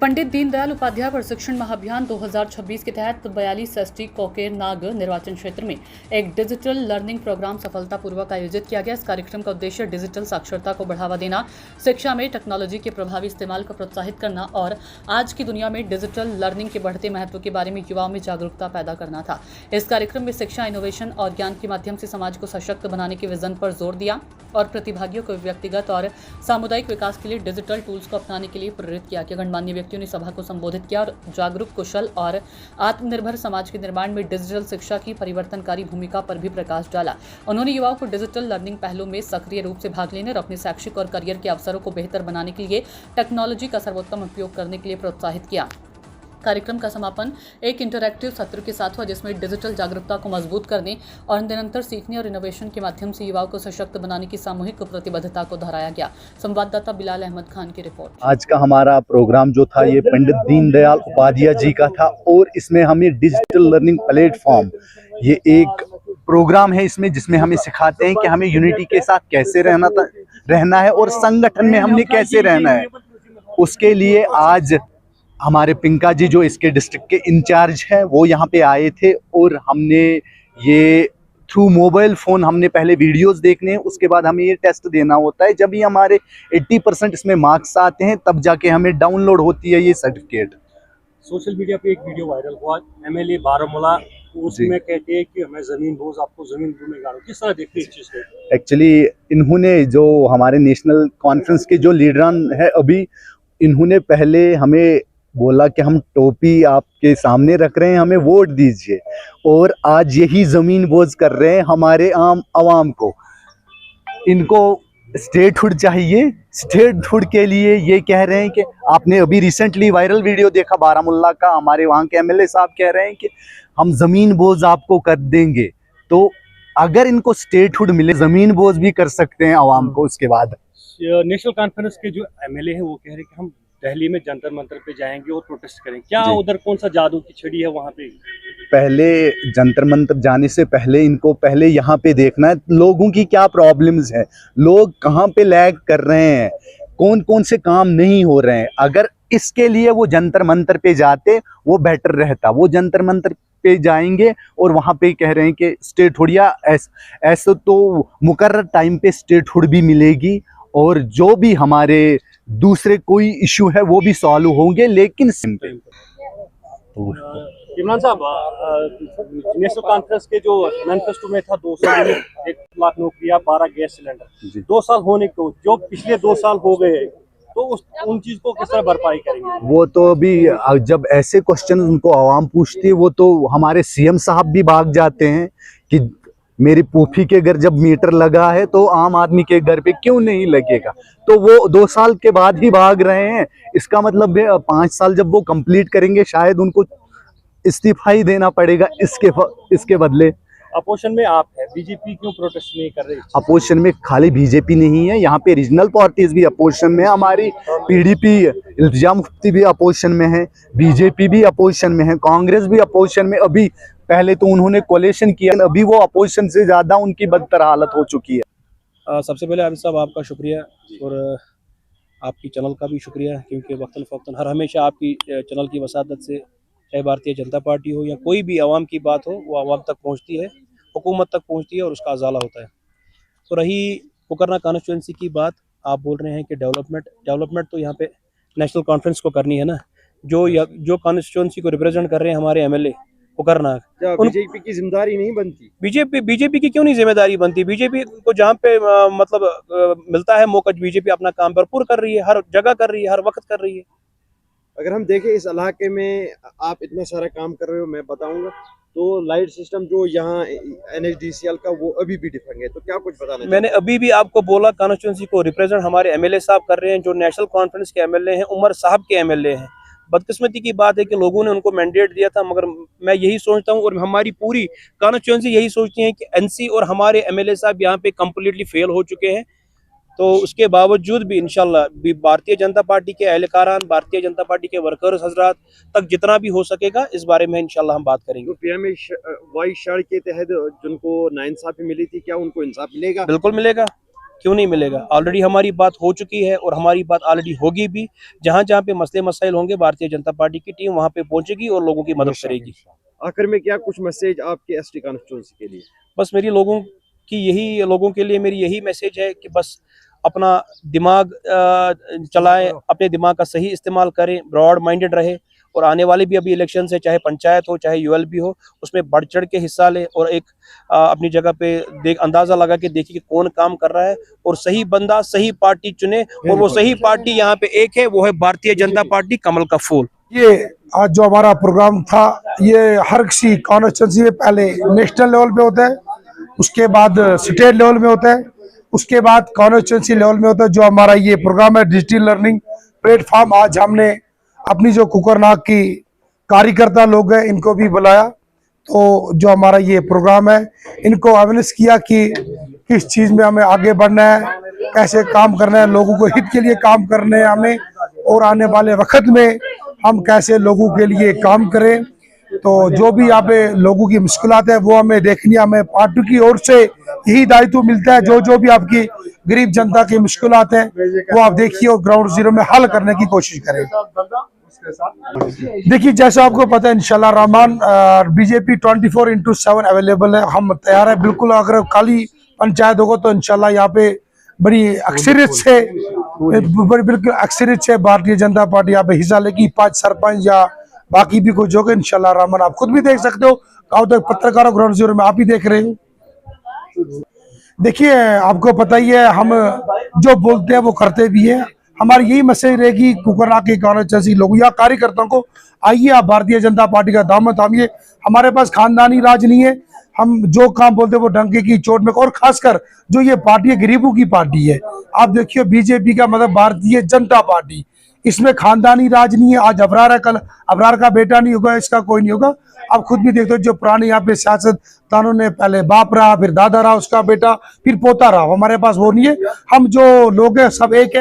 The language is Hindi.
पंडित दीनदयाल उपाध्याय प्रशिक्षण महाअभियान 2026 के तहत 42 एसटी कोकेरनाग निर्वाचन क्षेत्र में एक डिजिटल लर्निंग प्रोग्राम सफलतापूर्वक आयोजित किया गया। इस कार्यक्रम का उद्देश्य डिजिटल साक्षरता को बढ़ावा देना, शिक्षा में टेक्नोलॉजी के प्रभावी इस्तेमाल को प्रोत्साहित करना और आज की दुनिया में डिजिटल लर्निंग के बढ़ते महत्व के बारे में युवाओं में जागरूकता पैदा करना था। इस कार्यक्रम में शिक्षा, इनोवेशन और ज्ञान के माध्यम से समाज को सशक्त बनाने के विजन पर जोर दिया और प्रतिभागियों को व्यक्तिगत और सामुदायिक विकास के लिए डिजिटल टूल्स को अपनाने के लिए प्रेरित किया। गणमान्य व्यक्तियों ने सभा को संबोधित किया और जागरूक, कुशल और आत्मनिर्भर समाज के निर्माण में डिजिटल शिक्षा की परिवर्तनकारी भूमिका पर भी प्रकाश डाला। उन्होंने युवाओं को डिजिटल लर्निंग पहलों में सक्रिय रूप से भाग लेने और अपने शैक्षिक और करियर के अवसरों को बेहतर बनाने के लिए टेक्नोलॉजी का सर्वोत्तम उपयोग करने के लिए प्रोत्साहित किया। कार्यक्रम का समापन एक इंटरैक्टिव सत्र के साथ हुआ, जिसमें डिजिटल जागरूकता को मजबूत करने और निरंतर सीखने और इनोवेशन के माध्यम से युवाओं को सशक्त बनाने की सामूहिक प्रतिबद्धता को दोहराया गया। संवाददाता बिलाल अहमद खान की रिपोर्ट। आज का हमारा प्रोग्राम जो था ये पंडित दीनदयाल उपाध्याय जी का था और इसमें हमें डिजिटल लर्निंग प्लेटफॉर्म, ये एक प्रोग्राम है इसमें जिसमें हमें सिखाते हैं कि हमें यूनिटी के साथ कैसे रहना है और संगठन में हमने कैसे रहना है। उसके लिए आज हमारे पिंका जी जो इसके डिस्ट्रिक्ट के इंचार्ज हैं वो यहाँ पे आए थे और हमने ये थ्रू मोबाइल फ़ोन हमने पहले वीडियोस देखने हैं, उसके बाद हमें ये टेस्ट देना होता है। जब ये हमारे 80% इसमें मार्क्स आते हैं तब जाके हमें डाउनलोड होती है ये सर्टिफिकेट। सोशल मीडिया पे एक वीडियो वायरल हुआ, एमएलए बारामूला, उसमें कहते हैं कि हमें ज़मीन बोझ, आपको ज़मीन दूंगा। किस तरह देखते हैं इस चीज़ को? एक्चुअली इन्होंने जो हमारे नेशनल कॉन्फ्रेंस के जो लीडरान है अभी, इन्होंने पहले हमें बोला कि हम टोपी आपके सामने रख रहे हैं, हमें वोट दीजिए, और आज यही ज़मीन बोझ कर रहे हैं हमारे आम आवाम को। इनको स्टेटहुड चाहिए। स्टेटहुड के लिए ये कह रहे हैं कि आपने अभी रिसेंटली वायरल वीडियो देखा बारामूला का, हमारे वहाँ के एमएलए साहब कह रहे हैं कि हम ज़मीन बोझ आपको कर देंगे। तो अगर इनको स्टेटहुड मिले, ज़मीन बोझ भी कर सकते हैं आवाम को। उसके बाद नेशनल कॉन्फ्रेंस के जो एमएलए हैं वो कह रहे हैं कि हम दिल्ली में जंतर मंतर पे जाएंगे और प्रोटेस्ट करेंगे। क्या उधर कौन सा जादू की छड़ी है वहाँ पे? पहले जंतर मंतर जाने से पहले इनको पहले यहाँ पे देखना है लोगों की क्या प्रॉब्लम्स हैं, लोग कहाँ पे लैग कर रहे हैं, कौन कौन से काम नहीं हो रहे हैं। अगर इसके लिए वो जंतर मंतर पे जाते वो बेटर रहता। वो जंतर मंतर पे जाएंगे और वहाँ पे कह रहे हैं कि स्टेटहुड या ऐसा तो मुकर्रर टाइम पे स्टेटहुड भी मिलेगी और जो भी हमारे दूसरे कोई इशू है वो भी सॉल्व होंगे। लेकिन इमरान साहब, नेशनल कॉन्फ्रेंस के जो मैनिफेस्टो में था 2 साल में 1 लाख नौकरियां, 12 गैस सिलेंडर, 2 साल होने को जो पिछले 2 साल हो गए, तो उन चीज को किस तरह भरपाई करेंगे? वो तो अभी जब ऐसे क्वेश्चन उनको आवाम पूछती है वो तो हमारे सीएम साहब भी भाग जाते हैं कि मेरी फूफी के घर जब मीटर लगा है तो आम आदमी के घर पे क्यों नहीं लगेगा। तो वो 2 साल के बाद ही भाग रहे हैं। इसका मतलब 5 साल जब वो कंप्लीट करेंगे शायद उनको इस्तीफा ही देना पड़ेगा इसके बदले। अपोजिशन में आप है, बीजेपी क्यों प्रोटेस्ट नहीं कर रही? अपोजिशन में खाली बीजेपी नहीं है, यहाँ पे रीजनल पार्टीज भी अपोजिशन में है। हमारी पीडीपी, इल्तिजा मुफ्ती भी अपोजिशन में है, बीजेपी भी अपोजिशन में है, कांग्रेस भी अपोजिशन में। अभी पहले तो उन्होंने कोलिशन किया, अभी वो अपोजिशन से ज़्यादा उनकी बदतर हालत हो चुकी है। सबसे पहले आबिद साहब आपका शुक्रिया और आपकी चैनल का भी शुक्रिया, क्योंकि वक्तन फ़वक्तन हर हमेशा आपकी चैनल की वसादत से, चाहे भारतीय जनता पार्टी हो या कोई भी आवाम की बात हो, वो आवाम तक पहुंचती है, हुकूमत तक पहुंचती है और उसका अजाला होता है। तो रही पुकरना कॉन्स्टिट्यूंसी की बात, आप बोल रहे हैं कि डेवलपमेंट तो यहाँ पे नेशनल कॉन्फ्रेंस को करनी है ना। जो कॉन्स्टिट्यूंसी को रिप्रेजेंट कर रहे हैं हमारे एमएलए पुकरना, बीजेपी की जिम्मेदारी नहीं बनती? बीजेपी की क्यों नहीं जिम्मेदारी बनती? बीजेपी को जहाँ पे मिलता है मौका, बीजेपी अपना काम भरपूर कर रही है, हर जगह कर रही है, हर वक्त कर रही है। अगर हम देखें इस इलाके में आप इतना सारा काम कर रहे हो, मैं बताऊंगा तो लाइट सिस्टम जो यहाँ NHDCL का वो अभी भी डिफेक्ट है, तो क्या कुछ बताना? मैंने अभी भी आपको बोला, कॉन्स्टिट्यूंसी को रिप्रेजेंट हमारे एमएलए साहब कर रहे हैं, जो नेशनल कॉन्फ्रेंस के एमएलए हैं, उमर साहब के एमएलए हैं। बदकिस्मती की बात है कि लोगों ने उनको मैंडेट दिया था, मगर मैं यही सोचता हूँ और हमारी पूरी कॉन्स्टिट्यूंसी यही सोचती है कि एनसी और हमारे एमएलए साहब यहाँ पे कम्प्लीटली फेल हो चुके हैं। तो उसके बावजूद भी इंशाल्लाह भारतीय जनता पार्टी के एहलकारान, भारतीय जनता पार्टी के वर्कर्स हजरात तक जितना भी हो सकेगा इस बारे में इंशाल्लाह हम बात करेंगे। PMAY के तहत जिनको नाइंसाफी मिली थी, क्या उनको इंसाफ मिलेगा? बिल्कुल मिलेगा। क्यों नहीं मिलेगा? ऑलरेडी हमारी बात हो चुकी है और हमारी बात ऑलरेडी होगी भी। जहाँ जहाँ पे मसले मसाइल होंगे भारतीय जनता पार्टी की टीम वहाँ पे पहुंचेगी और लोगों की मदद करेगी। आखिर में क्या कुछ मैसेज आपके एसटी कॉन्स्टिट्यूंसी के लिए? बस लोगों के लिए मेरी यही मैसेज है कि बस अपना दिमाग चलाएं, अपने दिमाग का सही इस्तेमाल करें, ब्रॉड माइंडेड रहे और आने वाले भी अभी इलेक्शन है, चाहे पंचायत हो चाहे यूएलबी हो, उसमें बढ़ चढ़ के हिस्सा ले और एक अपनी जगह पे अंदाजा लगा के देखिए कि कौन काम कर रहा है और सही बंदा सही पार्टी चुने। और वो सही पार्टी यहाँ पे एक है, वो है भारतीय जनता पार्टी, कमल का फूल। ये आज जो हमारा प्रोग्राम था, ये हर किसी कॉन्स्टिट्यूंसी में पहले नेशनल लेवल पे होता है, उसके बाद स्टेट लेवल में होता है, उसके बाद कॉन्स्टिट्यूंसी लेवल में होता है। जो हमारा ये प्रोग्राम है डिजिटल लर्निंग प्लेटफॉर्म, आज हमने अपनी जो कुकरनाग की कार्यकर्ता लोग हैं इनको भी बुलाया। तो जो हमारा ये प्रोग्राम है, इनको अवेयरनेस किया कि किस चीज़ में हमें आगे बढ़ना है, कैसे काम करना है, लोगों को हित के लिए काम करने हैं हमें, और आने वाले वक्त में हम कैसे लोगों के लिए काम करें। तो जो भी यहाँ पे लोगों की मुश्किलात है वो हमें देखनी, हमें पार्टी की ओर से यही दायित्व मिलता है। जो भी आपकी गरीब जनता की मुश्किलात है वो आप देखिए और ग्राउंड जीरो में हल करने की कोशिश करें। देखिए, जैसा आपको पता है इंशाल्लाह रहमान बीजेपी 24/7 अवेलेबल है। हम तैयार है बिल्कुल। अगर खाली पंचायत होगा तो इंशाल्लाह यहाँ पे बड़ी अक्सरियत से बिल्कुल अक्सरियत से भारतीय जनता पार्टी यहाँ पे हिस्सा लेगी। 5 सरपंच या बाकी भी कुछ होगा इंशाल्लाह रहमान। आप खुद भी देख सकते हो, गाँव तक पत्रकारों ग्राउंड जीरो में आप ही देख रहे हो। देखिए, आपको पता ही है हम जो बोलते हैं वो करते भी है। हमारी यही मैसेज रहेगी कुकरनाग के कॉन्स्टिट्यूंसी लोगों या कार्यकर्ताओं को, आइए आप भारतीय जनता पार्टी का दामन थामिए। हमारे पास खानदानी राज नहीं है, हम जो काम बोलते हैं वो डंके की चोट में, और खासकर जो ये पार्टी है गरीबों की पार्टी है। आप देखिए बीजेपी का मतलब भारतीय जनता पार्टी, इसमें खानदानी राज नहीं है। आज अबरार है, कल अबरार का बेटा नहीं होगा, इसका कोई नहीं होगा। आप खुद भी देखते हो जो पुराने यहाँ पे सियासतदानों ने पहले बाप रहा, फिर दादा रहा, उसका बेटा, फिर पोता रहा। हमारे पास वो नहीं है। हम जो लोग हैं सब एक है।